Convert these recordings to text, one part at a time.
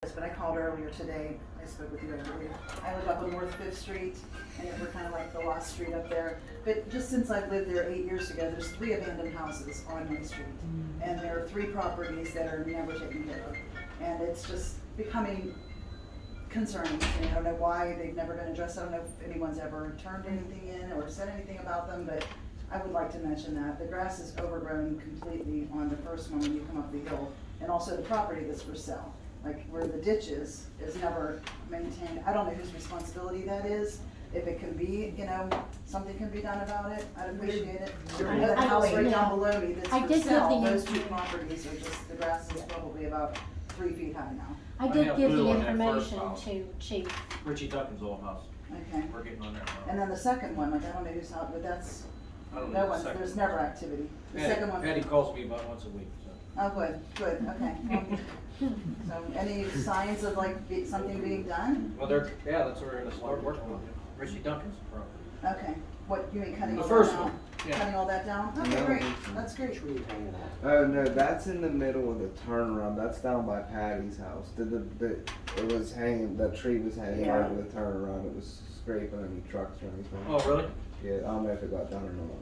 But I called earlier today, I spoke with you, I believe. I live up on North Fifth Street, and we're kind of like the lost street up there. But just since I've lived there 8 years ago, there's 3 abandoned houses on my street. And there are 3 properties that are never taken care of. And it's just becoming concerning to me. I don't know why they've never been addressed. I don't know if anyone's ever turned anything in or said anything about them, but I would like to mention that. The grass is overgrown completely on the first one when you come up the hill, and also the property that's for sale. Like where the ditch is never maintained. I don't know whose responsibility that is. If it can be, something can be done about it, I'd appreciate it. I know the house right down below me that's for sale, those 2 properties are just, the grass is probably about 3 feet high now. I did give blue the on that first information house. to Chief. Richie Duncan's old house. Okay. We're getting on there now. And then the second one, like I don't know who's out, but that's, I don't no know the one, second there's one. never activity. The second one. Patty calls me about once a week, so. Oh, good, okay. So any signs of like something being done? Well, that's where we're gonna start working on it. Richie Duncan's property. Okay, what, you mean cutting The all first that down? one, yeah. Cutting all that down? Okay, No. great, that's great. Oh no, that's in the middle of the turnaround. That's down by Patty's house. It was hanging. That tree was hanging Yeah. over the turnaround. It was scraping any trucks or anything. Oh, really? Yeah, I don't know if it got done or not.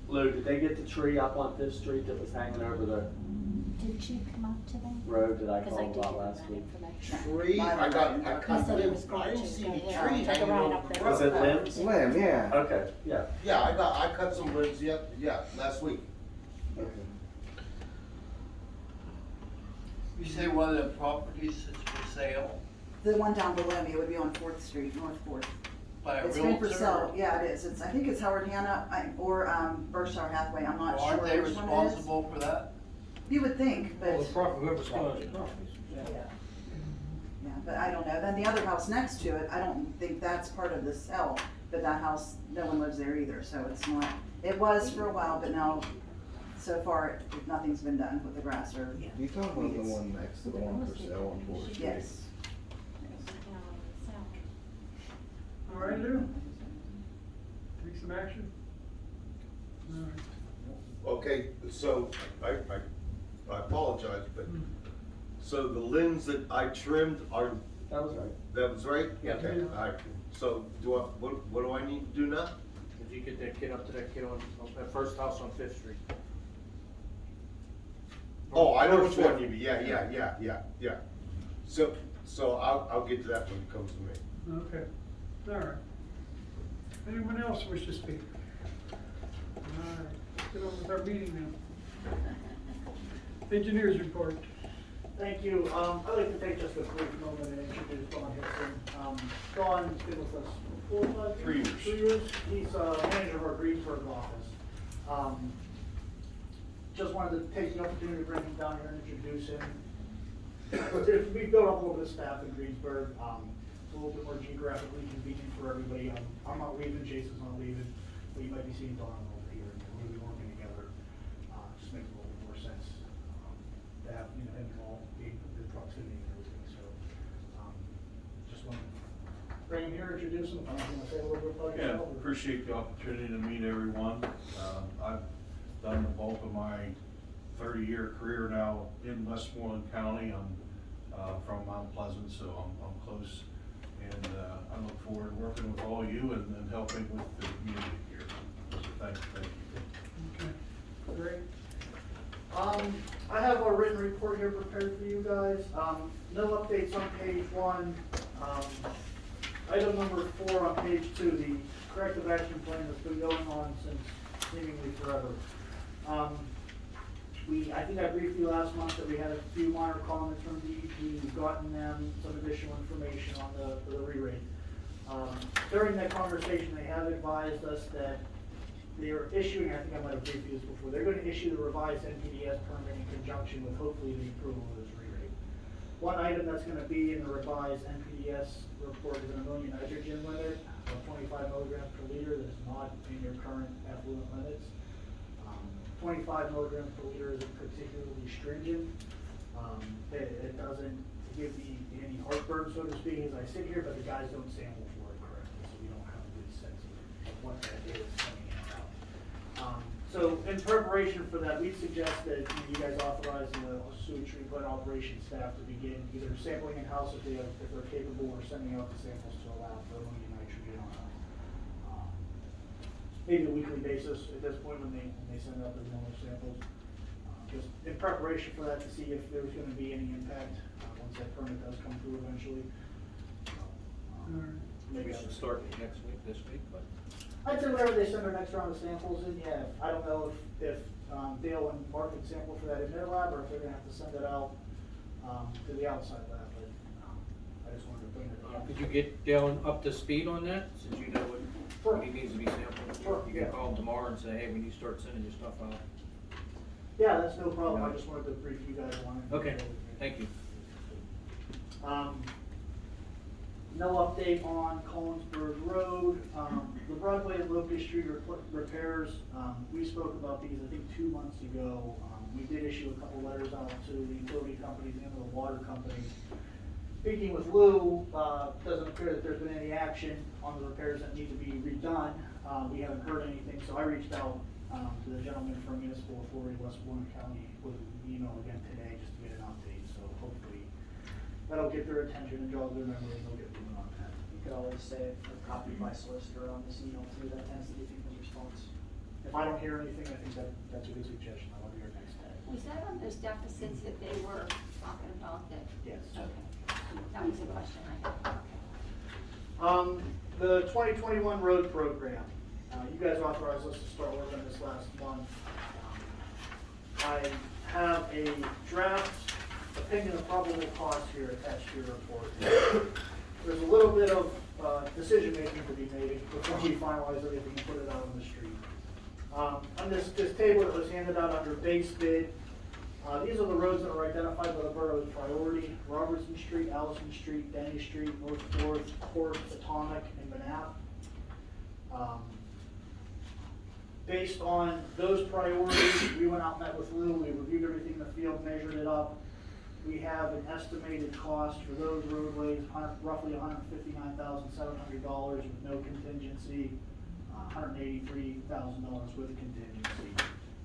Lou, did they get the tree up on Fifth Street that was hanging over the Did Chief come up today? road that I Because I called did give about him last that week? information. Tree, I He cut said he limbs, was but I going didn't to see go the take tree a hanging ride over up the there. road. Was it limbs? Limb, yeah. Okay, yeah. Yeah, I cut some limbs, last week. You say one of the properties is for sale The one down below me would be on 4th Street, North 4th. by a It's been for realtor? sale, yeah, it is. I think it's Howard Hanna or Berkshire Hathaway, I'm not Well, sure aren't they which one it is. responsible for that? You would think, but, Well, the property, whoever's going to properties. yeah, but I don't know. Then the other house next to it, I don't think that's part of the sale, but that house, no one lives there either, so it's not, it was for a while, but now, so far, nothing's been done with the grass or, You talking about the one next to the one for sale on 4th Street? yes. All right, Lou, take some action. All right. Okay, so I apologize, but, so the limbs that I trimmed are, That was right. that was right? Yeah. Okay, all right. So what do I need to do now? If you get that kid up to that kid on that first house on Fifth Street. Oh, I know which one you mean, yeah. So I'll get to that when it comes to me. Okay, all right. Anyone else wish to speak? All right, let's get on with our meeting now. Engineers report. Thank you. I'd like to take just a brief moment and introduce Don Hickson. Don's been with us 4 or 5 years? 3 years. 3 years. He's manager of our Greensburg office. Just wanted to take the opportunity to bring him down here and introduce him. We built up a little bit of staff in Greensburg. It's a little bit more geographically convenient for everybody. I'm not leaving, Jason's not leaving, but you might be seeing Don over here, and we're really working together. Just makes a little bit more sense to have, him involved, the proximity and everything, so, just want to bring him here, introduce him, I don't want to say a little bit about Yeah, yourself. appreciate the opportunity to meet everyone. I've done the bulk of my 30-year career now in Westmoreland County. I'm from Mount Pleasant, so I'm close. And I look forward to working with all you and helping with the community here. So thank you. Okay, great. I have a written report here prepared for you guys. No updates on page 1. Item number 4 on page 2, the corrective action plan that's been going on since seemingly forever. I think I briefed you last month that we had a few minor comments from DEP. We've gotten them some additional information on the re-rate. During that conversation, they have advised us that they are issuing, I think I might have briefed you this before, they're going to issue the revised NPDS permit in conjunction with hopefully the approval of this re-rate. One item that's going to be in the revised NPDS report is an ammonia nitrogen limit of 25 milligrams per liter that is not in your current effluent limits. 25 milligrams per liter isn't particularly stringent. It doesn't give the any heartburn, so to speak, as I sit here, but the guys don't sample for it correctly, so we don't have a good sense of what that is coming out. So in preparation for that, we suggest that you guys authorize the sewage treatment plant operations staff to begin either sampling in-house if they're capable, or sending out the samples to allow for ammonium nitrate on maybe a weekly basis at this point when they send out their normal samples. Just in preparation for that, to see if there's gonna be any impact, once that permit does come through eventually. Maybe we should start next week, this week, but. I'd say whenever they send their next round of samples in, yeah, I don't know if Dale and Mark can sample for that in their lab, or if they're gonna have to send it out, to the outside lab, but, I just wanted to bring it up. Could you get Dale up to speed on that, since you know what he needs to be sampled? Sure, You yeah. can call him tomorrow and say, hey, when you start sending your stuff out. Yeah, that's no problem, I just wanted to brief you guys on it. Okay, thank you. No update on Collinsburg Road. The Broadway and Locust Street repairs, we spoke about these, I think, 2 months ago. We did issue a couple letters out to the utility companies and the water companies. Speaking with Lou, doesn't appear that there's been any action on the repairs that need to be redone. We haven't heard anything, so I reached out to the gentleman from Municipal Authority Westmoreland County with an email again today just to get an update, so hopefully that'll get their attention and jog their memory, and they'll get moving on that. You could always say a copy by solicitor on this email too, that tends to get people's response. If I don't hear anything, I think that's a good suggestion, I'll be here next day. Was that on those deficits that they were talking about that? Yes. Okay, that was a question I had, okay. The 2021 road program, you guys authorized us to start working on this last month. I have a draft opinion of probable cost here attached to your report. There's a little bit of decision making to be made before we finalize everything and put it out on the street. On this table that was handed out under base bid, these are the roads that are identified by the borough as priority: Robertson Street, Allison Street, Denny Street, North Fourth, Court, Atomic, and Manap. Based on those priorities, we went out and met with Lou, we reviewed everything in the field, measured it up. We have an estimated cost for those roadways, roughly $159,700 with no contingency, $183,000 with a contingency.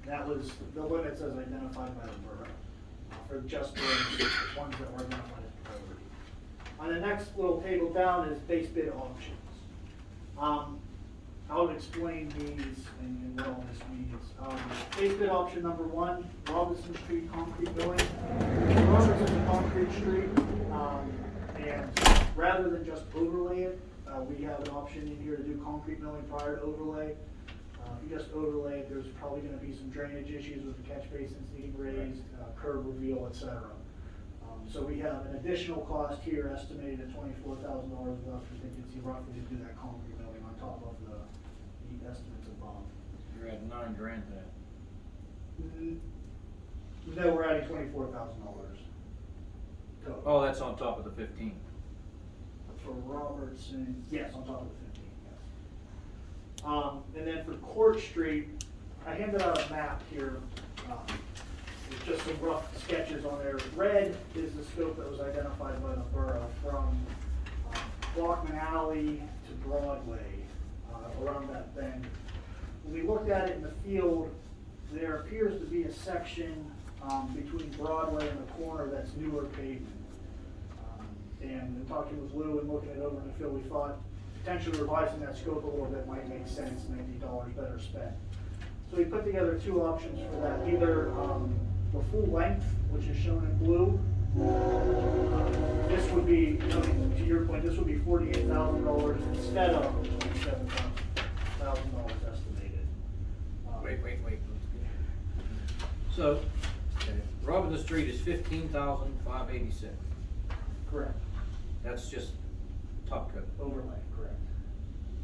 That was the limits as identified by the borough for just those ones that were identified as priority. On the next little table down is base bid auctions. I'll explain these and what all this means. Base bid option number 1, Robinson Street concrete milling. Robinson's a concrete street, and rather than just overlay it, we have an option in here to do concrete milling prior to overlay. If you just overlay it, there's probably going to be some drainage issues with the catch basins needing raised, curb reveal, etc. So we have an additional cost here estimated at $24,000 without contingency, roughly, to do that concrete milling on top of the estimates above. You're at $9,000 then. No, we're adding $24,000 total. Oh, that's on top of the 15. For Robertson, yes, on top of the 15, yes. And then for Court Street, I handed out a map here. There's just some rough sketches on there. Red is the scope that was identified by the borough from Blockman Alley to Broadway, around that bend. When we looked at it in the field, there appears to be a section between Broadway and the corner that's newer pavement. And in talking with Lou and looking it over in the field, we thought potentially revising that scope a little bit might make sense, make the dollars better spent. So we put together 2 options for that, either the full length, which is shown in blue. This would be, to your point, this would be $48,000 instead of $27,000 estimated. Wait. So, Robinson Street is $15,586. Correct. That's just top coat. Overlay, correct.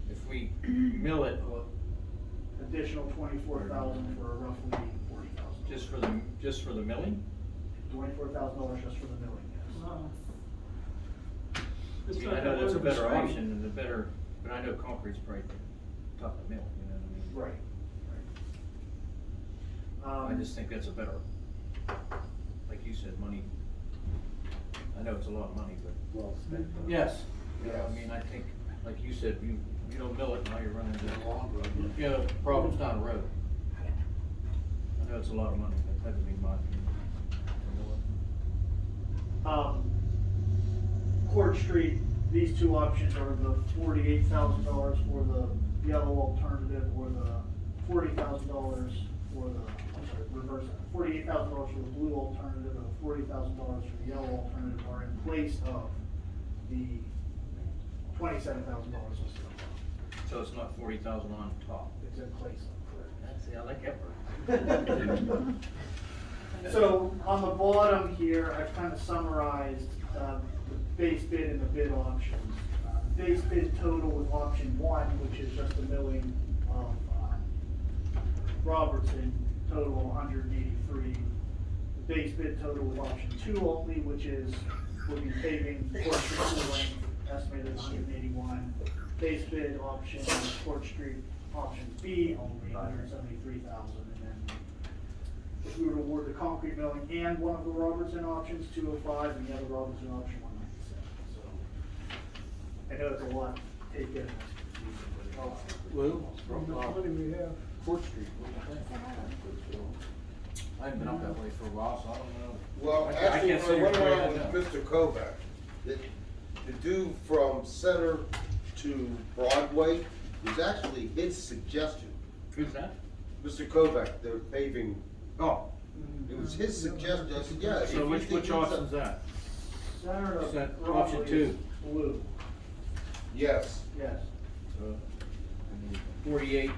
If we mill it, Additional $24,000 for roughly $40,000. just for the milling? $24,000 just for the milling, yes. I know that's a better option and but I know concrete's probably tough to mill, you know what I mean? Right. I just think that's a better, like you said, money. I know it's a lot of money, but. Well spent. Yes. Yeah, I mean, I think, like you said, you don't mill it, now you're running into, problems down the road. No, it's a lot of money, that would be my opinion. Court Street, these two options are the $48,000 for the yellow alternative or the $40,000 for the, I'm sorry, reverse that. $48,000 for the blue alternative and $40,000 for the yellow alternative are in place of the $27,000 listed above. So it's not 40,000 on top. It's in place of, See, I like that word. So on the bottom here, I've kind of summarized the base bid and the bid options. Base bid total with option one, which is just the milling of Robertson, total 183. The base bid total with option two only, which is, will be paving Court Street length, estimated 181. Base bid option Court Street option B, only 173,000. And then if we were to award the concrete milling and one of the Robertson options, 205, and the other Robertson option, 197. So I know it's a lot to take in. It's confusing, but it's Lou? How much money we have? Court Street, what do you think? I haven't been up that way for a while, so I don't know. Well, I actually, can't when say I went right around now. with Mr. Kovac, to do from Center to Broadway was actually his suggestion. Who's that? Mr. Kovac, they're paving, Oh, it was his suggestion, I said, yeah. if so you which think it's a- option's that? Center of Option Broadway two. is blue, Yes, yes. So, 48,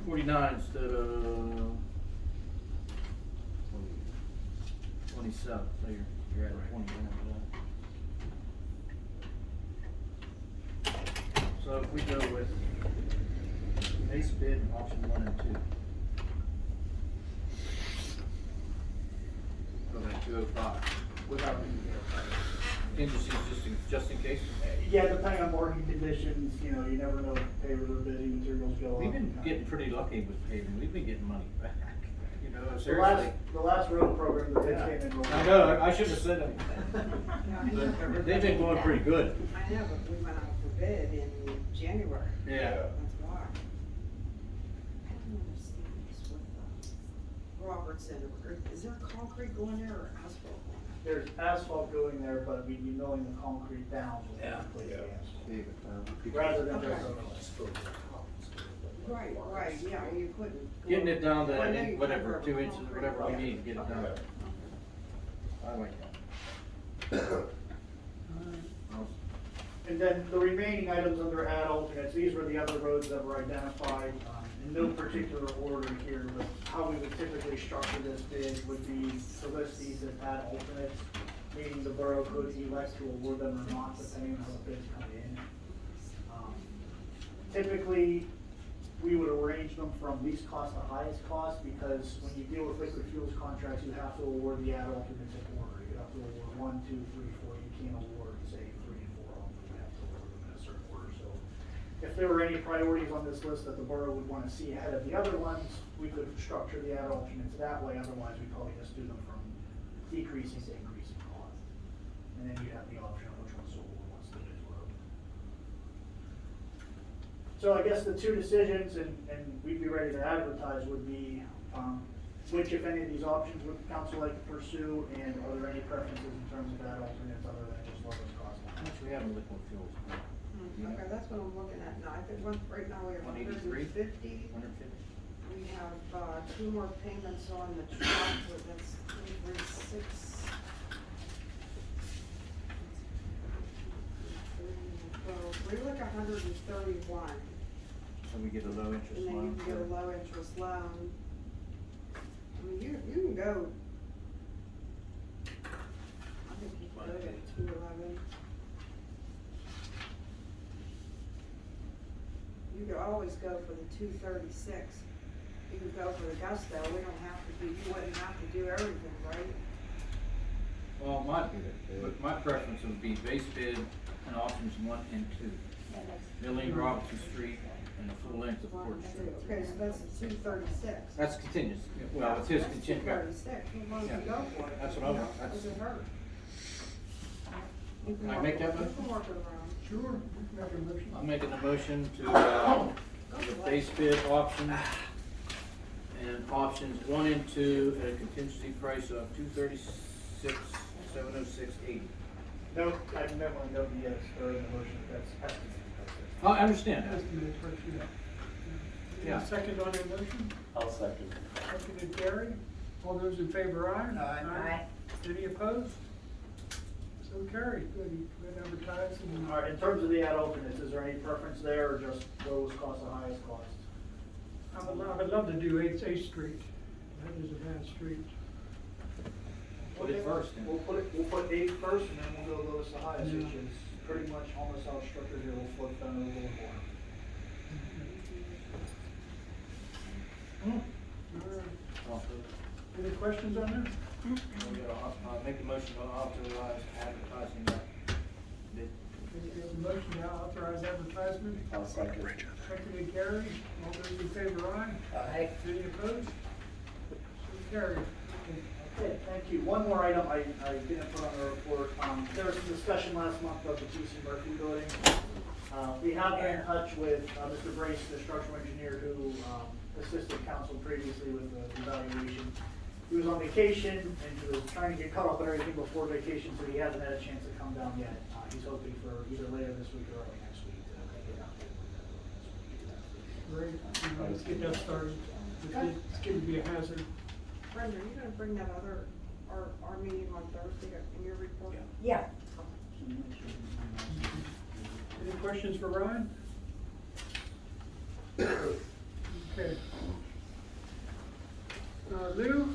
49 instead of 27, so you're at 21 for that. So if we go with base bid, option 1 and 2. Go back 205, without contingencies just in case. Yeah, depending on market conditions, you know, you never know if pavers or bidding materials go up. We've been getting pretty lucky with paving, we've been getting money back, you know, The seriously. last road program, the bids Yeah. came in. I know, I shouldn't have said anything. But they've been going pretty good. I know, but we went out for bid in January. Yeah. That's why. I don't understand this with Robertson. Is there concrete going there or asphalt going There's asphalt going there, but we'd be milling the concrete down. with Yeah. replace the Yeah. asphalt. Rather than Okay. just. there? Right, yeah, you couldn't. go- Getting it down Well, I know to you whatever, could 2 inches or concrete. whatever we Yeah. need to get it done. I like that. And then the remaining items under add alternates, these were the other roads that were identified, in no particular order here, but how we would typically structure this bid would be to list these as add alternates, meaning the borough could elect to award them or not, depending on how the bids come in. Typically, we would arrange them from least cost to highest cost, because when you deal with liquid fuels contracts, you have to award the add alternates in order. You have to award 1, 2, 3, 4, you can't award, say, 3 and 4 only, you have to award them in a certain order, so. If there were any priorities on this list that the borough would wanna see ahead of the other ones, we could structure the add alternates that way, otherwise we'd probably just do them from decreasing to increasing cost. And then you'd have the option of which one's sold once the bids were open. So I guess the two decisions, and we'd be ready to advertise, would be, which, if any of these options would council like to pursue, and are there any preferences in terms of that alternates other than just lowest cost? How much we have in liquid fuels? Okay, that's what I'm looking at now. I think right now we have 183? 150. 150? We have, 2 more payments on the truck, but that's 336. We look 131, So we get a low interest and then you loan. can get a low interest loan. I mean, you can go. I think you can go to 211. You could always go for the 236. You could go for the gusto. We don't have to do, you wouldn't have to do everything, right? Well, my preference would be base bid and options 1 and 2. Milling Robinson Street and the full length of Court Street. Okay, so that's the 236. That's contingent, well, it's his That's contingent. 236. Well, why don't you Yeah. go for it? That's what I want. Does it hurt? Can I make that You motion? can work it around. Sure, we can make a motion. I'm making a motion to allow the base bid option and options 1 and 2 at a contingency price of $236,706.80. No, I definitely know the, or in the motion, that's estimate. Oh, I understand that. Estimated price, yeah. Yeah. Second on that motion? I'll second. Seconded Gary. All those in favor, aye? Aye. Any opposed? So carried. Good advertising. All right, in terms of the ad alternates, is there any preference there, or just lowest cost or highest cost? I would love to do 8th Street. That is a bad street. Put it first then. We'll put 8 first, and then we'll go lowest to highest, Yeah. which is pretty much almost how it's structured here. We'll flip down a little more. All right. Any questions on that? Make a motion to authorize advertising that bid. Okay, we have a motion to authorize advertisement. I'll second. Seconded Gary. All those in favor, aye? Aye. Any opposed? So carried. Okay, thank you. One more item I didn't put on the report. There was some discussion last month about the T.C. Murphy building. We have been in touch with Mr. Brace, the structural engineer who assisted council previously with the evaluation. He was on vacation and he was trying to get caught up on everything before vacation, so he hasn't had a chance to come down yet. He's hoping for either later this week or early next week to get out there. Great. Let's get that started. It's getting to be a hazard. Brenda, are you gonna bring that other, our meeting on Thursday in your report? Yeah. Any questions for Ryan? Okay. Lou, you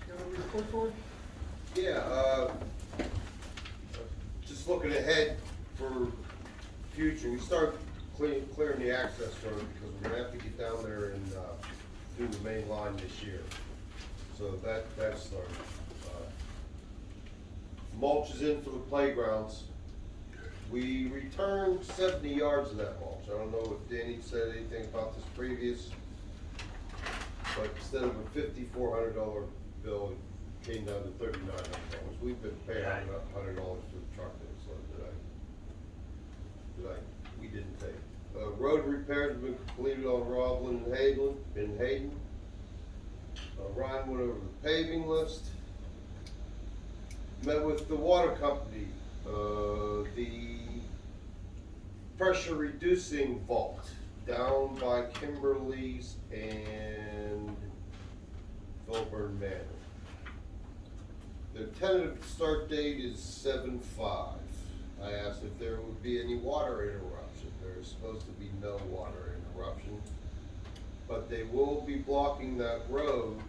have a report for us? Yeah, just looking ahead for future, we start clearing the access road because we're gonna have to get down there and, do the main line this year. So that's started. Mulch is in for the playgrounds. We returned 70 yards of that mulch. I don't know if Danny said anything about this previous, but instead of a $5,400 bill, it came down to $3,900. We've been paying about $100 for the truck so we didn't pay. Road repairs have been completed on Roblin and Hayden. Ryan went over the paving list. Met with the water company. The pressure reducing vault down by Kimberly's and Filburn Manor. The tentative start date is 7/5. I asked if there would be any water interruption. There's supposed to be no water interruption, but they will be blocking that road.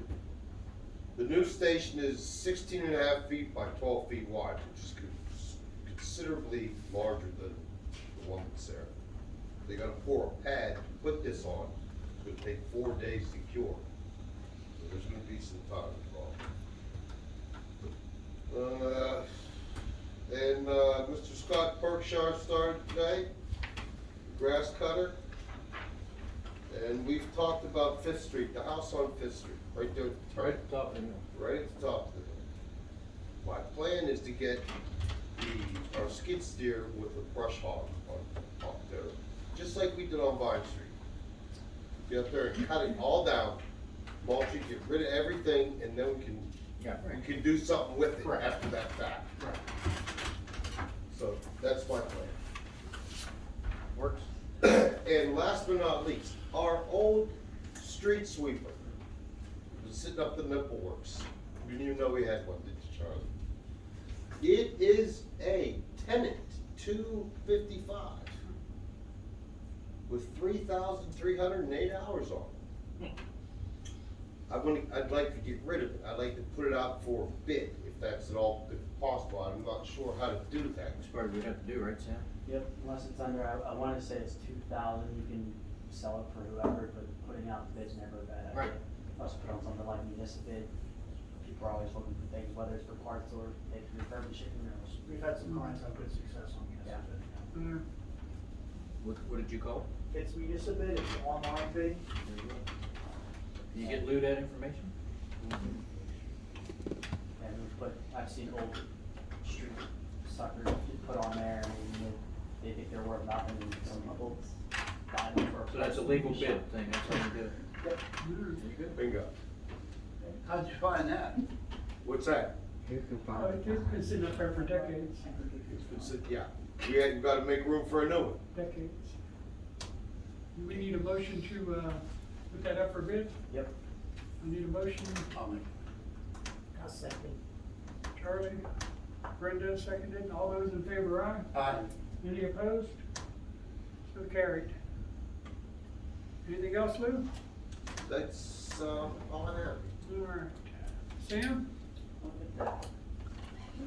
The new station is 16.5 feet by 12 feet wide, which is considerably larger than the one that's there. They gotta pour a pad to put this on. It's gonna take 4 days to cure. So there's gonna be some time involved. And Mr. Scott Berkshire started today, grass cutter. And we've talked about 5th Street, the house on 5th Street, right there. Right at the top of the hill. Right at the top of it. My plan is to get our skid steer with a brush hog on there, just like we did on Vine Street. Get up there and cut it all down, mulch it, get rid of everything, and then we can do something with it after that fact. Right. So that's my plan. Works. And last but not least, our old street sweeper was sitting up the Nipple Works. We didn't even know we had one, did you, Charlie? It is a tenant 255 with 3,308 hours on it. I'd like to get rid of it. I'd like to put it out for a bid, if that's at all possible. I'm not sure how to do that. That's part we have to do, right, Sam? Yep, unless it's under, I wanna say it's 2,000, you can sell it for whoever, but putting out the bid's never a bad idea. Right. Plus put on something like municipal bid, people are always looking for things, whether it's for parts or they can refurbish it, who knows? We've had some clients have good success on municipal. Yeah. What did you call It's municipal, it's an online bid. it? Can you get Lou that information? And we've put, I've seen old street suckers get put on there, and they think they're worth nothing, and some people buy them for a So that's a legal bid thing, that's how you do it. Yep. Very good. Bingo. How'd you find that? What's that? You can Oh, find it's been sitting up there for decades, Yeah, we gotta make room for a new one. decades. Do we need a motion to, put that up for bid? Yep. I need a motion, I'll make I'll second. Charlie, Brenda seconded, all those in favor, aye? Aye. Any opposed? So carried. Anything else, Lou? That's, all I have. All right. Sam?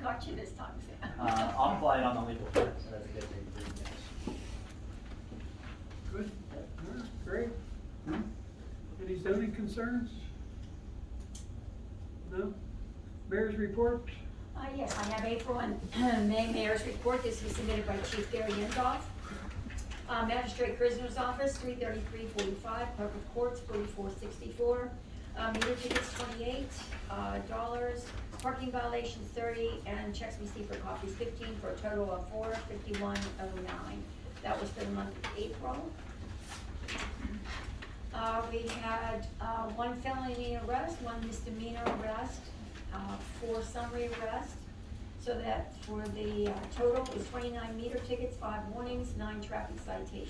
Got you this time, Sam. I'm flying on the legal front, so that's a good thing for you guys. Good. All right, great. Any zoning concerns? No? Mayor's report? Yes, I have April and May mayor's report. This was submitted by Chief Gary Yendoff. Magistrate Prisoner's Office, $333.45, Clerk of Courts, $44.64. Meter tickets, $28, parking violations, 30, and checks received for copies, 15, for a total of $451.09. That was for the month of April. We had one felony arrest, one misdemeanor arrest, 4 summary arrests. So that for the total was 29 meter tickets, 5 warnings, 9 traffic citations.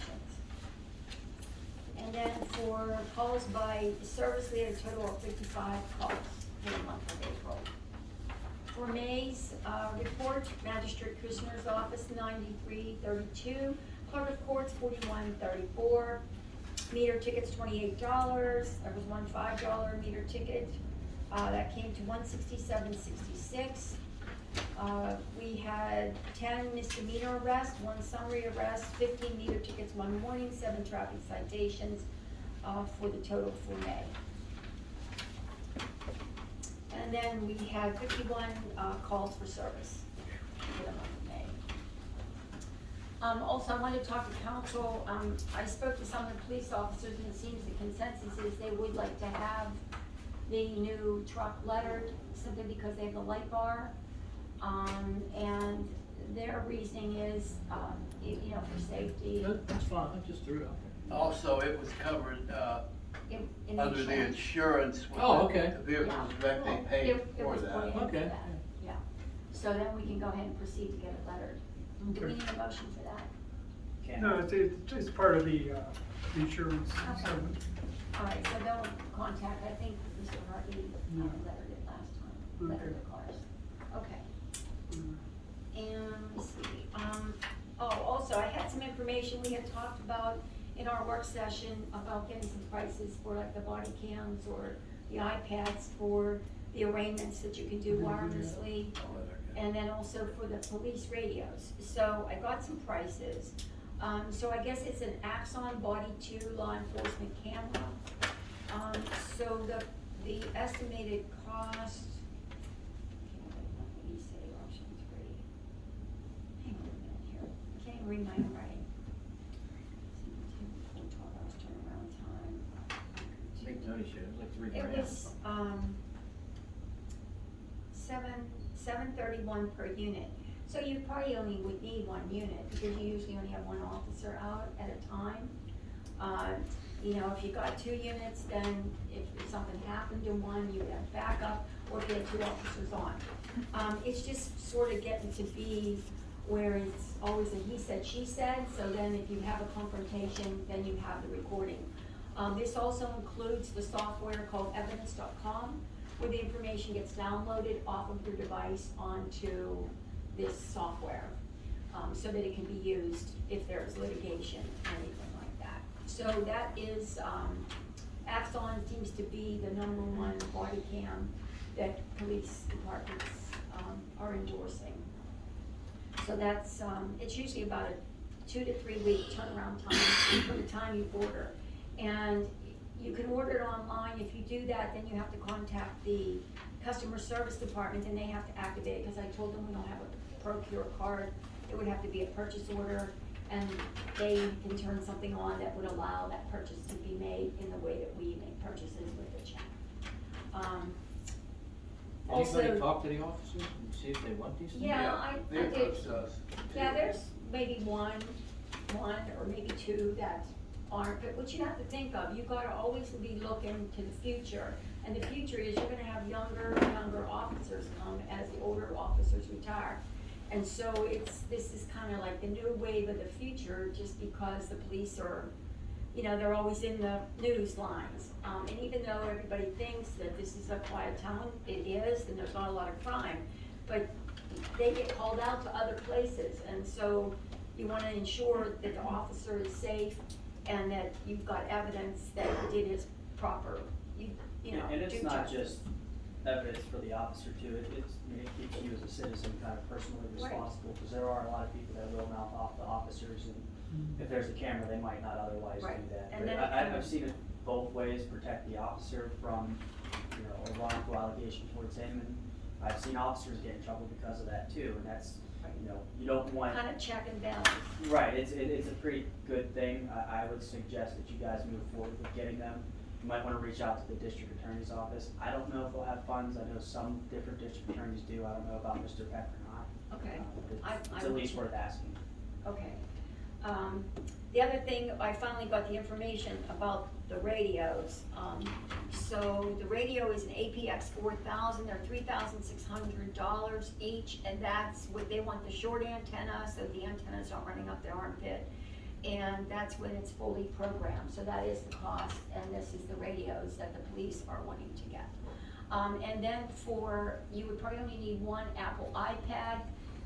And then for calls by service, we had a total of 55 calls for the month of April. For May's report, Magistrate Commissioner's Office, 93.32, Clerk of Courts, 41.34, meter tickets, $28. There was one $5 meter ticket. That came to $167.66. We had 10 misdemeanor arrests, 1 summary arrest, 15 meter tickets, 1 warning, 7 traffic citations, for the total for May. And then we had 51 calls for service for the month of May. Also, I wanted to talk to council. I spoke to some of the police officers, and it seems the consensus is they would like to have the new truck lettered, simply because they have the light bar. And their reasoning is, you know, for safety. That's fine, I just threw it out there. Also, it was covered, in under the insurance. when Oh, okay. The vehicle was wrecked, they paid It for was put that. in for Okay. that, yeah. So then we can go ahead and proceed to get it lettered. Do we Okay. need a motion for that? Can't. No, it's part of the insurance. Okay. settlement. All right, so they'll contact, I think Mr. Hartley Yeah. lettered it last time, lettered Okay. the cars. Okay. Mm. And let me see, also, I had some information we had talked about in our work session about getting some prices for like the body cams or the iPads for the arraignments that you can do wirelessly. And then also for the police radios. So I got some prices. So I guess it's an Axon Body 2 law enforcement camera. So the estimated cost, let me say option 3. Hang on a minute here, I can't even read my own writing. 12 hours turnaround time. Big Tony shit, it was like $3 It grand. was, $731 per unit. So you probably only would need 1 unit, because you usually only have 1 officer out at a time. You know, if you got 2 units, then if something happened to one, you would have backup, or if you had 2 officers on. It's just sort of getting to be where it's always a he said, she said, so then if you have a confrontation, then you have the recording. This also includes the software called evidence.com, where the information gets downloaded off of your device onto this software, so that it can be used if there's litigation, anything like that. So that is, Axon seems to be the #1 body cam that police departments are endorsing. So that's, it's usually about a 2 to 3 week turnaround time from the time you order. And you can order it online. If you do that, then you have to contact the customer service department, and they have to activate it, because I told them we don't have a procure card. It would have to be a purchase order, and they can turn something on that would allow that purchase to be made in the way that we make purchases with the check. Anybody Also, talk to the officers and see if they want these things? yeah, I They did. approached us. Yeah, there's maybe one or maybe 2 that aren't, but what you have to think of, you gotta always be looking to the future. And the future is you're gonna have younger officers come as the older officers retire. And so this is kinda like the new wave of the future, just because the police are, you know, they're always in the news lines. And even though everybody thinks that this is a quiet town, it is, and there's not a lot of crime, but they get called out to other places, and so you wanna ensure that the officer is safe and that you've got evidence that he did his proper, you know, And it's due not justice. just evidence for the officer too, it keeps you as a citizen kind of personally Right. responsible, because there are a lot of people that will mouth off the officers, and if there's a camera, they might not otherwise do Right. that. And But then it I've comes- seen it both ways, protect the officer from, you know, a wrongful allegation towards him, and I've seen officers get in trouble because of that too, and that's, you know, you don't want. Kind of check and balance. Right, it's a pretty good thing. I would suggest that you guys move forward with getting them. You might wanna reach out to the district attorney's office. I don't know if they'll have funds. I know some different district attorneys do. I don't know about Mr. Peck or not. Okay. It's at least worth asking. Okay. The other thing, I finally got the information about the radios. So the radio is an APX 4000, they're $3,600 each, and that's what they want, the short antenna, so the antennas aren't running up their armpit. And that's when it's fully programmed, so that is the cost, and this is the radios that the police are wanting to get. And then you would probably only need one Apple iPad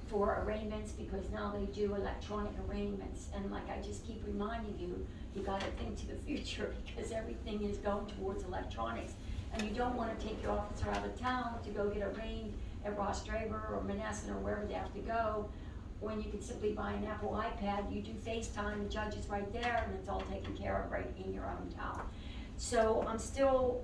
for arraignments, because now they do electronic arraignments, and like I just keep reminding you, you gotta think to the future, because everything is going towards electronics. And you don't wanna take your officer out of town to go get arraigned at Ross Draver or Menneson or wherever they have to go, when you can simply buy an Apple iPad, you do FaceTime, the judge is right there, and it's all taken care of right in your own town. So I'm still,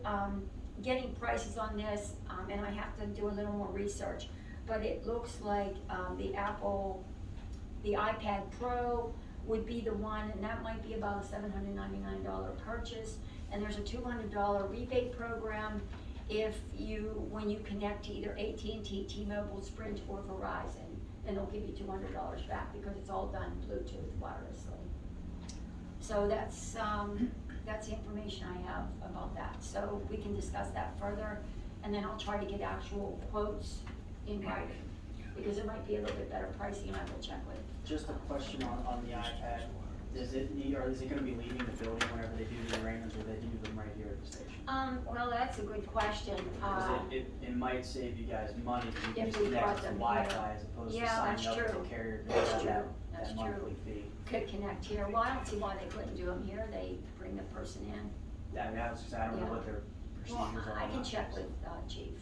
getting prices on this, and I have to do a little more research. But it looks like, the iPad Pro would be the one, and that might be about a $799 purchase. And there's a $200 rebate program when you connect to either AT&T, T-Mobile, Sprint, or Verizon. And they'll give you $200 back, because it's all done Bluetooth wirelessly. So that's the information I have about that. So we can discuss that further, and then I'll try to get actual quotes in writing, because it might be a little bit better pricing, and I will check with. Just a question on the iPad. Is it gonna be leaving the building whenever they do the arraignments, or they do them right here at the station? Well, that's a good question. Because it might save you guys money if you If just we brought connect to them Wi-Fi here. as opposed to Yeah, signing that's up true. with the carrier to That's pay true. that That's monthly fee. Could connect here. Well, I don't see why they couldn't do them here. They bring the person in. I mean, I don't know Yeah. what their Well, procedures are. I can on check that. with Chief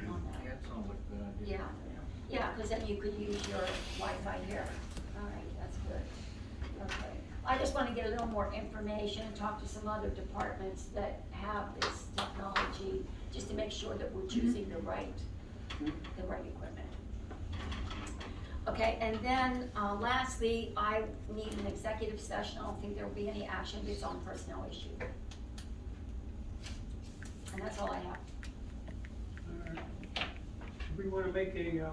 on that. Yeah, that sounds like a good idea. Yeah, because then you could use your Wi-Fi here. All right, that's good. Okay. I just want to get a little more information and talk to some other departments that have this technology, just to make sure that we're choosing the right equipment. Okay, and then lastly, I need an executive session. I don't think there will be any action, it's on personnel issue. And that's all I have. We wanna make a,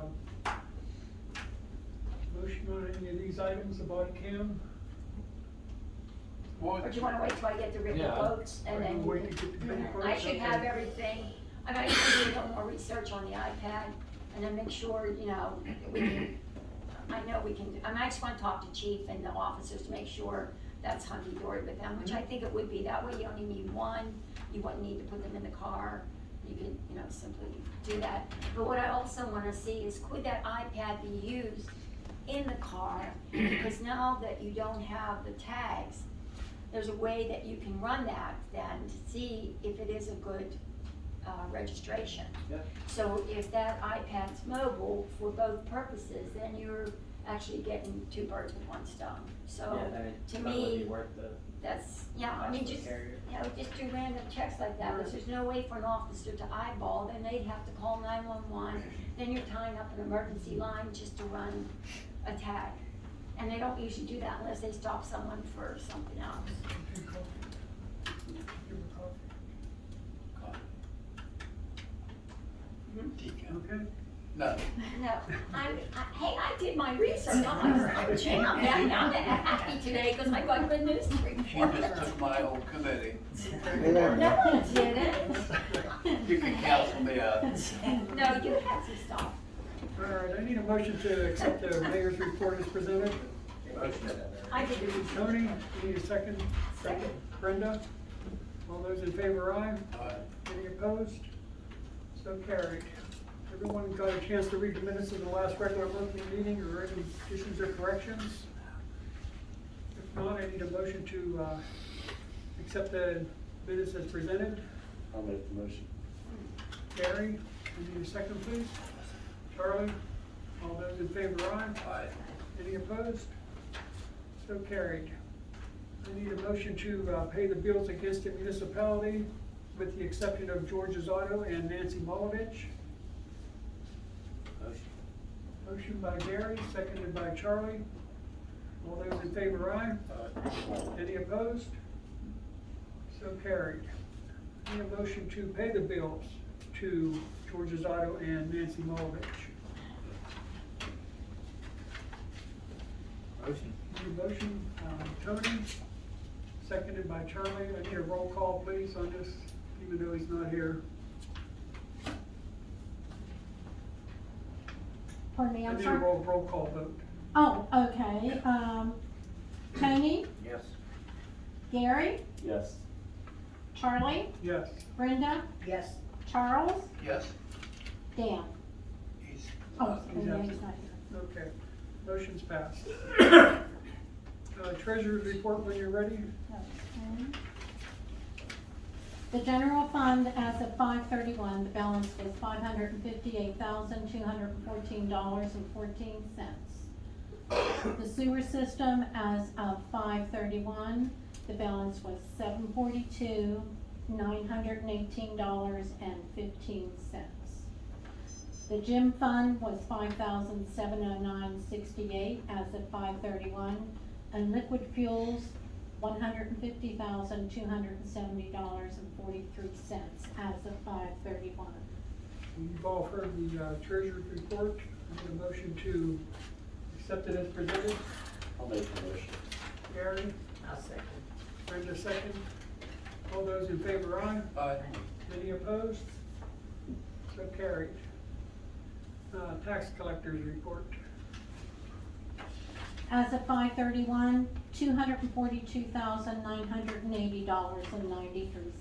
motion on any of these items, the body cam? Or do you wanna wait till I get the written Yeah. quotes and Or then? you wait to get the written I quotes? should Okay. have everything, I might just do a little more research on the iPad and then make sure, you know, we can, I know we can, I just wanna talk to Chief and the officers to make sure that's hunky-dory with them, which I think it would be. That way you only need one, you wouldn't need to put them in the car. You could, you know, simply do that. But what I also wanna see is, could that iPad be used in the car? Because now that you don't have the tags, there's a way that you can run that then to see if it is a good registration. Yep. So if that iPad's mobile for both purposes, then you're actually getting two birds with one stone. So Yeah, I mean, to probably would be me, worth the that's, yeah, I cost mean, of the just, carrier. you know, just do random checks like that, because there's no way for an officer to eyeball, then they'd have to call 911, then you're tying up an emergency line just to run a tag. And they don't usually do that unless they stop someone for something else. Give her coffee. Mhm. Okay, No. No, hey, I did my research, I'm jammed, I'm happy today, cause I got good news to She report. just took my whole committee. No, I didn't. You can cancel me out. No, you had to stop. All right, I need a motion to accept the mayor's report as presented. I did it. Tony, you need a second? Second. Brenda? All those in favor, aye? Aye. Any opposed? So carried. Everyone got a chance to read the minutes of the last regular monthly meeting, or any additions or corrections? If not, I need a motion to, accept the minutes as presented. I'll make the motion. Gary, you need a second, please? Charlie? All those in favor, aye? Aye. Any opposed? So carried. I need a motion to pay the bills against the municipality with the exception of George's Auto and Nancy Molovich. Motion by Gary, seconded by Charlie. All those in favor, aye? Any opposed? So carried. Need a motion to pay the bills to George's Auto and Nancy Molovich. Motion. Need a motion, Tony, seconded by Charlie. I need a roll call, please, on this, even though he's not here. Pardon me, I I'm need a sorry. roll call vote. Oh, okay, Tony, Yes. Gary, Yes. Charlie, Yes. Brenda, Yes. Charles, Yes. Dan. He's. Oh, He's yeah, absent. he's not here. Okay, motion's passed. Treasurer's report when you're ready. Okay. The general fund as of 5/31, the balance was $558,214.14. The sewer system as of 5/31, the balance was $742,918.15. The gym fund was $5,709.68 as of 5/31, and liquid fuels, $150,270.43 as of 5/31. You've all heard the treasurer's report. I need a motion to accept it as presented. I'll make the motion. Gary, I'll second. Brenda second. All those in favor, aye? Aye. Any opposed? So carried. Tax collector's report. As of 5/31, $242,980.93.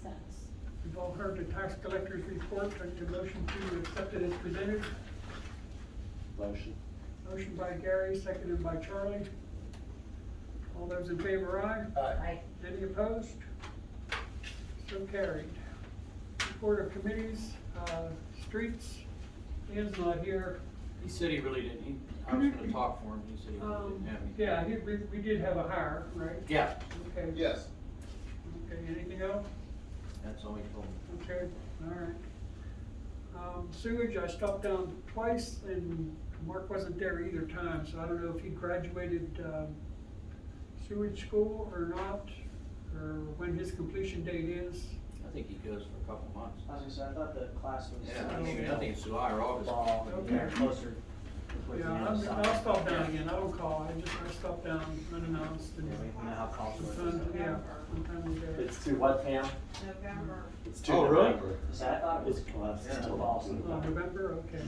You've all heard the tax collector's report. I need a motion to accept it as presented. Motion. Motion by Gary, seconded by Charlie. All those in favor, aye? Aye. Any opposed? So carried. Report of committees, streets, Dan's not here. He said he really didn't, I was gonna talk for him, he said he really didn't have any. Yeah, we did have a hire, right? Yeah, Okay. Yes. Okay, anything else? that's all he told me. Okay, all right. Sewage, I stopped down twice and Mark wasn't there either time, so I don't know if he graduated, sewage school or not, or when his completion date is. I think he goes for a couple months. I was gonna say, I thought the class was. Yeah, I think it's July or August. Fall, Okay. yeah, closer. towards the Yeah, end of summer. I'll stop down again, I don't call, I stopped down unannounced and. Yeah, we know how college works. Sometimes, yeah, sometimes we do. It's to what, Pam? November. It's to Oh, really? November. So I thought it was class. Yeah. still fall, so. November, okay.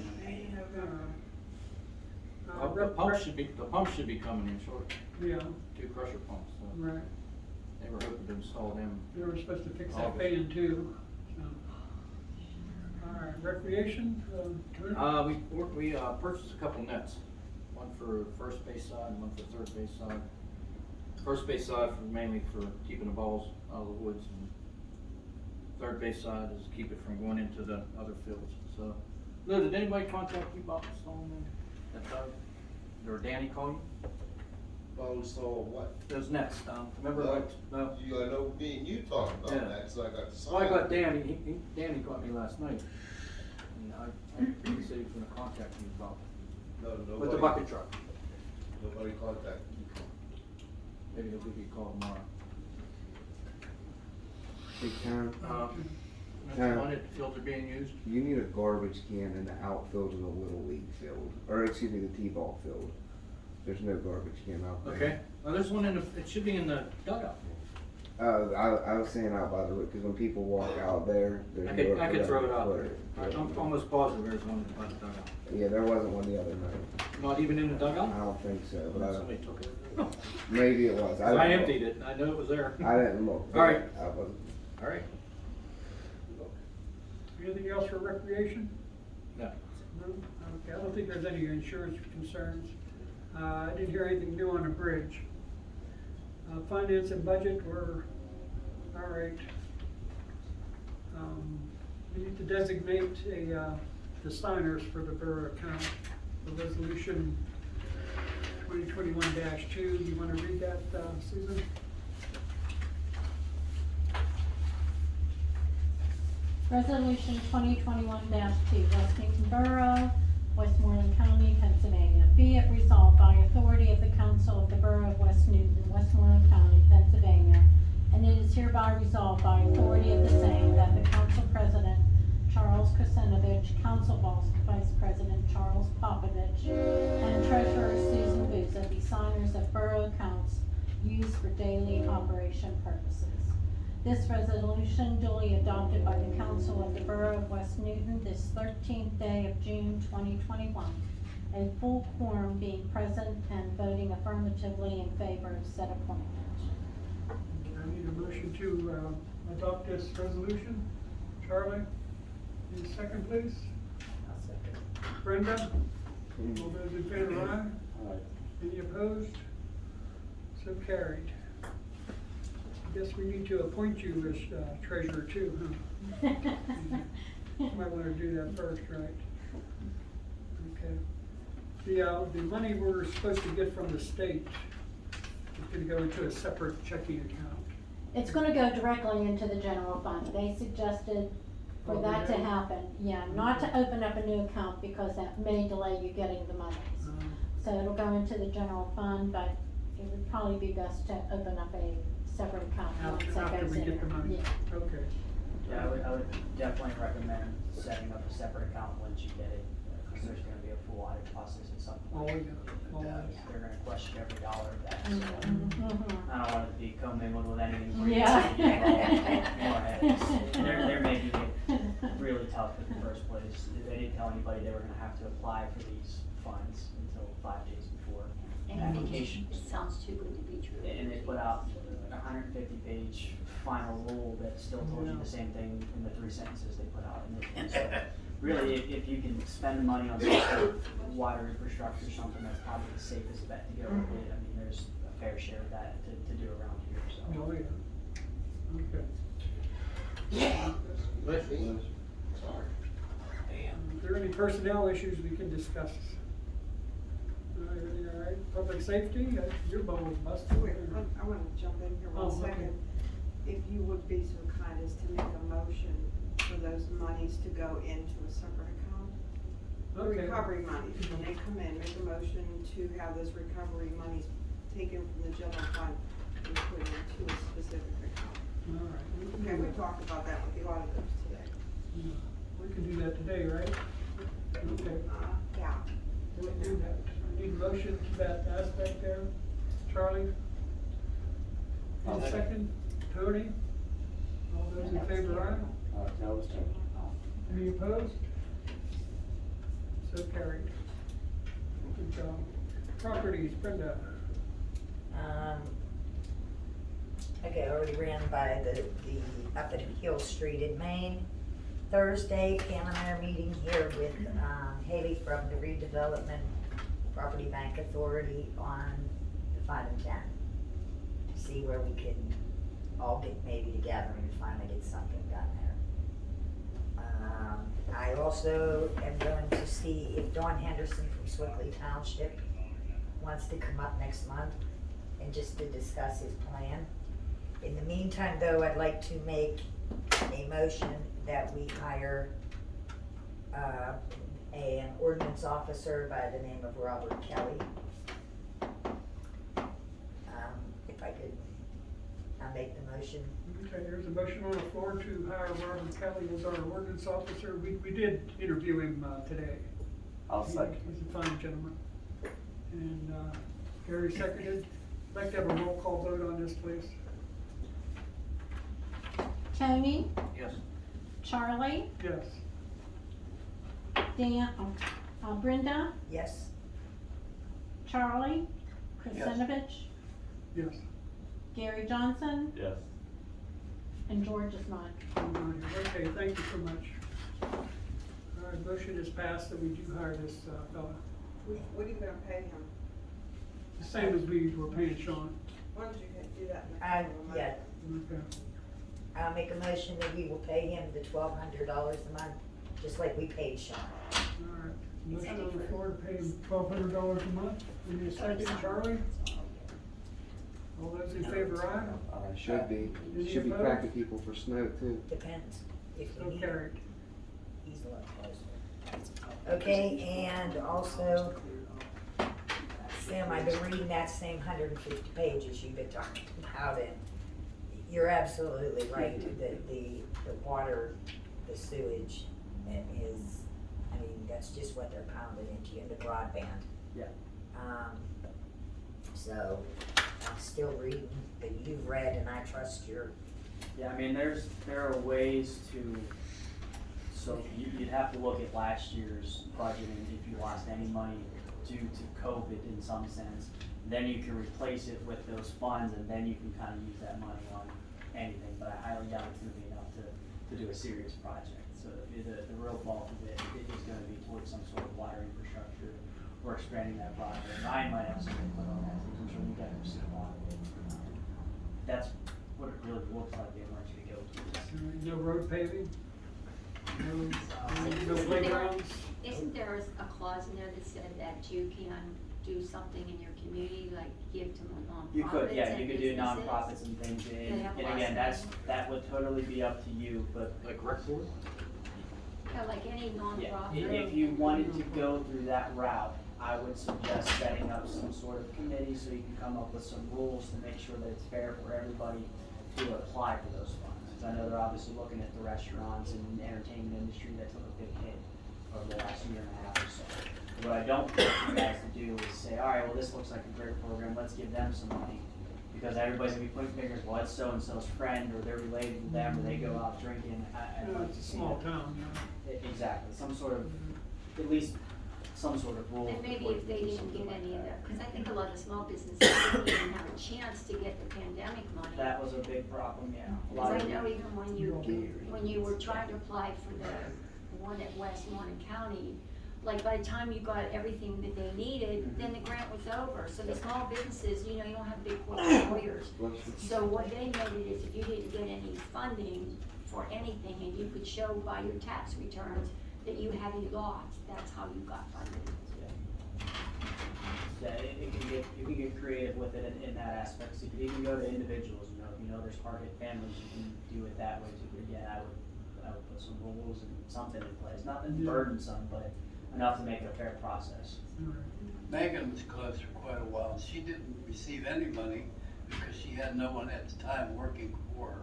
November. Well, the pump should be coming in short, Yeah, 2 crusher pumps, so right, they were hoping to install them. they were supposed to fix that August. fan too, so. All right, recreation, Tony? We purchased a couple nets, one for first base side and one for third base side. First base side mainly for keeping the balls out of the woods, and third base side is keep it from going into the other fields, so. Lou, did anybody contact you about installing them? Or Danny call you? Oh, so what? Those nets, remember No. like, no? I know me and you talked about Yeah. that, so I got to sign. Well, I got Danny, Danny got me last night, and he said he was gonna contact you about, No, with the nobody, bucket truck. nobody contacted me. Maybe he'll give you a call tomorrow. Hey, Karen, maintenance on it, the fields are being used? You need a garbage can in the outfield of the Little League field, or excuse me, the T-ball field. There's no garbage can out there. Okay, well, there's one in the, it should be in the dugout. I was saying out by the road, because when people walk out there, there's I could throw it out nowhere there. to put it. I'm almost positive there's one by the dugout. Yeah, there wasn't one the other night. Not even in the dugout? I don't think so, but Somebody took it. maybe it was. I didn't emptied look. it, I know it was there. I didn't look. but All right. I wasn't. All right. Anything else for recreation? No. No? Okay, I don't think there's any insurance concerns. I didn't hear anything new on the bridge. Finance and budget were, all right. We need to designate the signers for the borough account, the resolution 2021-2. Do you want to read that, Susan? Resolution 2021-2, West Newton Borough, Westmoreland County, Pennsylvania. Be it resolved by authority of the Council of the Borough of West Newton, Westmoreland County, Pennsylvania, and it is hereby resolved by authority of the same that the Council President Charles Kusinovich, Council Vice President Charles Popovich, and Treasurer Susan Booza be signers of borough accounts used for daily operation purposes. This resolution duly adopted by the Council of the Borough of West Newton this 13th day of June 2021, a full quorum being present and voting affirmatively in favor of said appointment. I need a motion to adopt this resolution. Charlie, need a second, please? I'll second. Brenda? All those in favor, aye? Any opposed? So carried. I guess we need to appoint you as treasurer too, huh? Might want to do that first, right? Okay. The money we're supposed to get from the state is going to go into a separate checking account. It's gonna go directly into the general fund. They suggested for that to happen, yeah, not to open up a new account because that may delay you getting the monies. So it'll go into the general fund, but it would probably be best to open up a separate account once that After goes we in get the there. money. Yeah. Okay. Yeah, I would definitely recommend setting up a separate account once you get it, because there's gonna be a full audit process at some Oh, point. yeah. Oh, yeah. They're gonna question every dollar of that, so Mhm. I don't want it to be commingled with anything. where Yeah. it's gonna involve more headaches. And they're making it really tough in the first place. They didn't tell anybody they were gonna have to apply for these funds until 5 days before application. It sounds too good to be true. And they put out a 150-page final rule that still told you the same thing in the 3 sentences they put out initially. So really, if you can spend the money on some sort of water infrastructure or something, that's probably the safest bet to go with it. I mean, there's a fair share of that to do around here, so. Oh, yeah. Okay. If there are any personnel issues we can discuss? Everything all right? Public safety, your ball was busted. Wait, I want to jump in here Oh, one okay. second. If you would be so kind as to make a motion for those monies to go into a separate account. The Okay. recovery monies, when they come in, make a motion to have those recovery monies taken from the general fund and put into a specific account. All right. Okay, we talked about that with the auditors today. Yeah, we can do that today, right? Okay, Yeah. we'll do that. I need a motion to that aspect there. Charlie? I'll Need a second? Tony? All those in favor, aye? No, it was Tony. Any opposed? So carried. Good job. Properties, Brenda. Okay, I already ran by the up at Hill Street in Maine. Thursday, Pam and I are meeting here with, Haley from the Redevelopment Property Bank Authority on the 5 and 10. To see where we can all get maybe together and finally get something done there. I also am going to see if Dawn Henderson from Swickley Township wants to come up next month and just to discuss his plan. In the meantime, though, I'd like to make a motion that we hire an ordinance officer by the name of Robert Kelly. If I could, make the motion. Okay, there's a motion on the floor to hire Robert Kelly as our ordinance officer. We did interview him, today. I'll second. He's a fine gentleman. And, Gary seconded. I'd like to have a roll call vote on this, please. Tony, Yes. Charlie, Yes. Dan, Brenda, Yes, Charlie, Kristinovich, Yes. Gary Johnson, Yes. and George is not. Okay, thank you so much. All right, motion is passed that we do hire this, fella. What are you gonna pay him? The same as we were paying Sean. Why don't you do that next I, time? yeah, Okay. I'll make a motion that we will pay him the $1,200 a month, just like we paid Sean. All right, motion on the floor to pay him $1,200 a month. Give me a second, Charlie. All those in favor, aye? Should be. Any Should be opposed? cracking people for snow too. Depends if So we need carried. him. He's a lot closer. Okay, and also, Sam, I've been reading that same 150 pages you've been talking about, and you're absolutely right, the water, the sewage is, I mean, that's just what they're pounding into you, and the broadband. Yeah. So, I'm still reading, but you've read, and I trust your, Yeah, I mean, there are ways to, so you'd have to look at last year's budgeting if you lost any money due to COVID in some sense. Then you can replace it with those funds, and then you can kind of use that money on anything, but I highly doubt it's gonna be enough to do a serious project. So the real bulk of it is gonna be towards some sort of water infrastructure or expanding that project. I might have some input on that, I'm sure you guys have seen a lot of it. That's what it really looks like they want you to go to. No road paving? No playgrounds? Isn't there a clause in there that said that you can do something in your community, like give to nonprofits? You could, yeah, and you could do businesses? nonprofits and things, They and, have and lots again, of that would totally be up to you, but Like rec board? Yeah, like any yeah, nonprofit. if you wanted to go through that route, I would suggest setting up some sort of committee so you can come up with some rules to make sure that it's fair for everybody to apply for those funds. 'Cause I know they're obviously looking at the restaurants and entertainment industry that took a big hit over the last year and a half or so. What I don't want you guys to do is say, all right, well, this looks like a great program, let's give them some money. Because everybody's gonna be pointing fingers, well, it's so-and-so's friend, or they're related to them, or they go out drinking. I'd like It's to a see small that. town, yeah. Exactly, some sort of, at least some sort of rule. And maybe if they didn't get any of that, because I think a lot of small businesses didn't even have a chance to get the pandemic money. That was a big problem, yeah. A lot Because I of- know even when you were trying to apply for the one at Westmoreland County, like by the time you got everything that they needed, then the grant was over. So the small businesses, you know, you don't have big corporate lawyers. So what they noted is if you didn't get any funding for anything and you could show by your tax returns that you had a loss, that's how you got funded. Yeah, you can get creative with it in that aspect, so you can even go to individuals, you know, if you know there's hard hit families, you can do it that way too. But yeah, I would put some rules and something in place, nothing burdensome, but enough to make it a fair process. Megan was closed for quite a while, and she didn't receive any money because she had no one at the time working for her.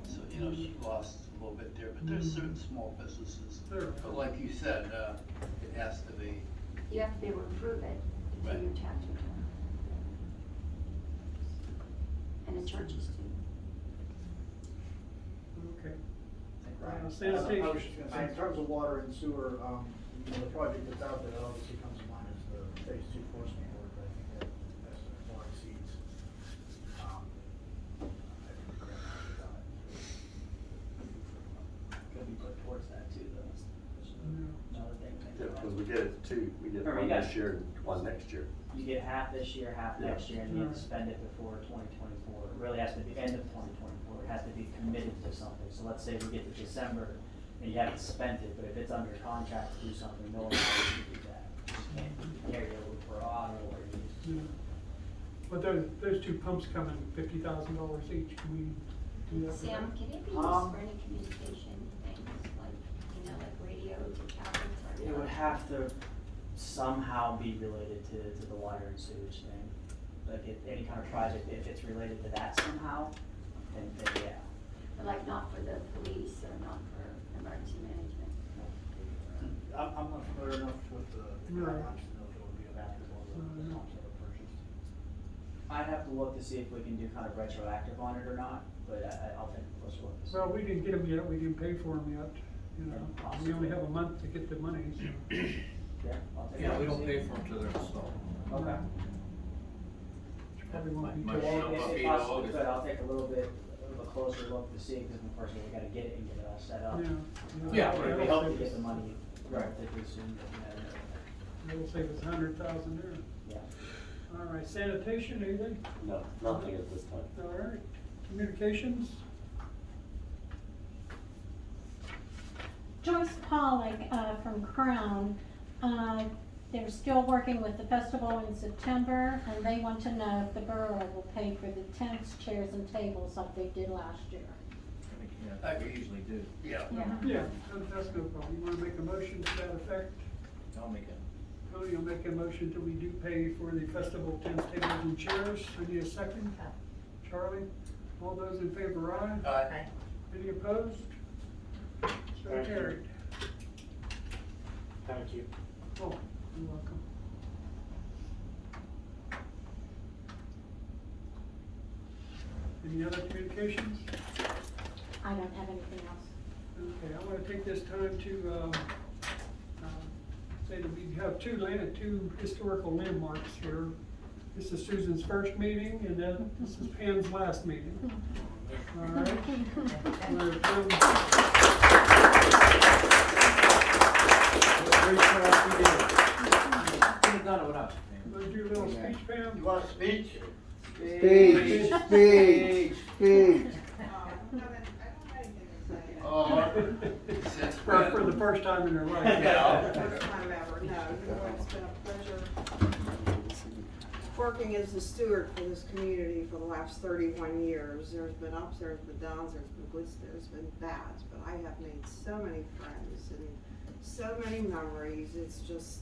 So, you know, she lost a little bit there, but there's certain small businesses. But like you said, it has to be. You have to be able to prove it in your tax return. And the churches too. Okay. I was Sanitation. just gonna say, in terms of water and sewer, you know, the project that's out there that obviously comes to mind is the phase 2 enforcement work. I think that's far exceeds, I think the grant might be done. Could be put towards that too, though. Another thing. Yeah, because we get it two, we get Or one you got- this year and one next year. You get half this year, half Yeah. next year, and you have to spend it before 2024. It really has to be end of 2024. It has to be committed to something. So let's say we get to December and you haven't spent it, but if it's under contract to do something, no one knows you do that. You just can't carry it over for auto or you. Yeah. But those two pumps come in $50,000 each, can we do that? for Sam, that? can it be used for any communication things, like, you know, like radios or tablets or? It would have to somehow be related to the water and sewage thing. Like if any kind of project, if it's related to that somehow, then yeah. But like not for the police or not for emergency management. I'm not familiar enough with the Right. guidelines to know if it would be adaptable or not to the purchase. I'd have to look to see if we can do kind of retroactive on it or not, but I'll take a closer look to see. Well, we didn't get them yet, we didn't pay for them yet, you know, we only have a month to get the money, so. Yeah, I'll take a Yeah, look we to don't see. pay for them till they're installed. Okay. Probably won't be Might till show Well, up if in possible, August. but I'll take a little bit of a closer look to see, because of course, we gotta get it and get it all set up. Yeah, We that'll hope to save get us- the money relatively soon, but you know. That'll save us $100,000 there. Yeah. All right, sanitation, anything? No, nothing at this time. All right, communications? Joyce Pollock, from Crown, they're still working with the festival in September, and they want to know if the borough will pay for the tents, chairs, and tables like they did last year. I think, yeah, we usually do. Yeah. Yeah, that's no problem. You wanna make a motion to that effect? I'll make it. Tony will make a motion that we do pay for the festival tents, tables, and chairs. I need a second. Charlie? All those in favor, aye? Aye. Any opposed? So Thank you. carried. Thank you. Oh, you're welcome. Any other communications? I don't have anything else. Okay, I want to take this time to say that we have two historical landmarks here. This is Susan's first meeting, and then this is Pam's last meeting. All right? We're, Great job you did. Couldn't have done it without you, Wanna do a little speech, Pam? You want a speech? Speech, speech, speech. Since For when? the first time in her life. Yeah. First time ever, no, it's been a pleasure working as the steward for this community for the last 31 years. There's been ups, there's been downs, there's been goods, there's been bads, but I have made so many friends and so many memories. It's just,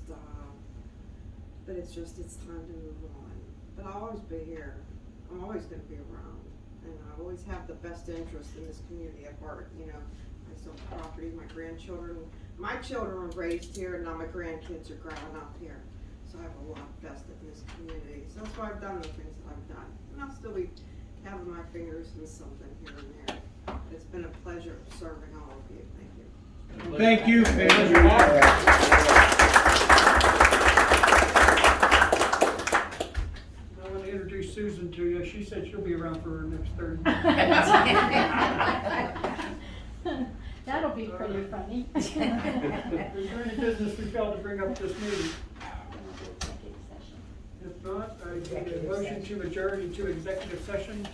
it's time to move on. But I'll always be here. I'm always gonna be around. And I always have the best interest in this community at heart, you know. I sell property, my grandchildren, my children were raised here, and now my grandkids are growing up here. So I have a lot vested in this community. So that's why I've done the things that I've done. And I'll still be having my fingers in something here and there. It's been a pleasure serving all of you. Thank you. Thank you, Pam. I want to introduce Susan to you. She said she'll be around for the next 30 minutes. That'll be pretty funny. Is there any business we failed to bring up this meeting? Executive session. If not, I need a motion to adjourn into executive session.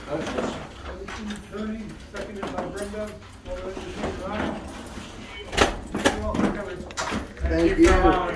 Motion, Tony, seconded by Brenda. All those in favor, aye. Thank you all for coming. Thank you.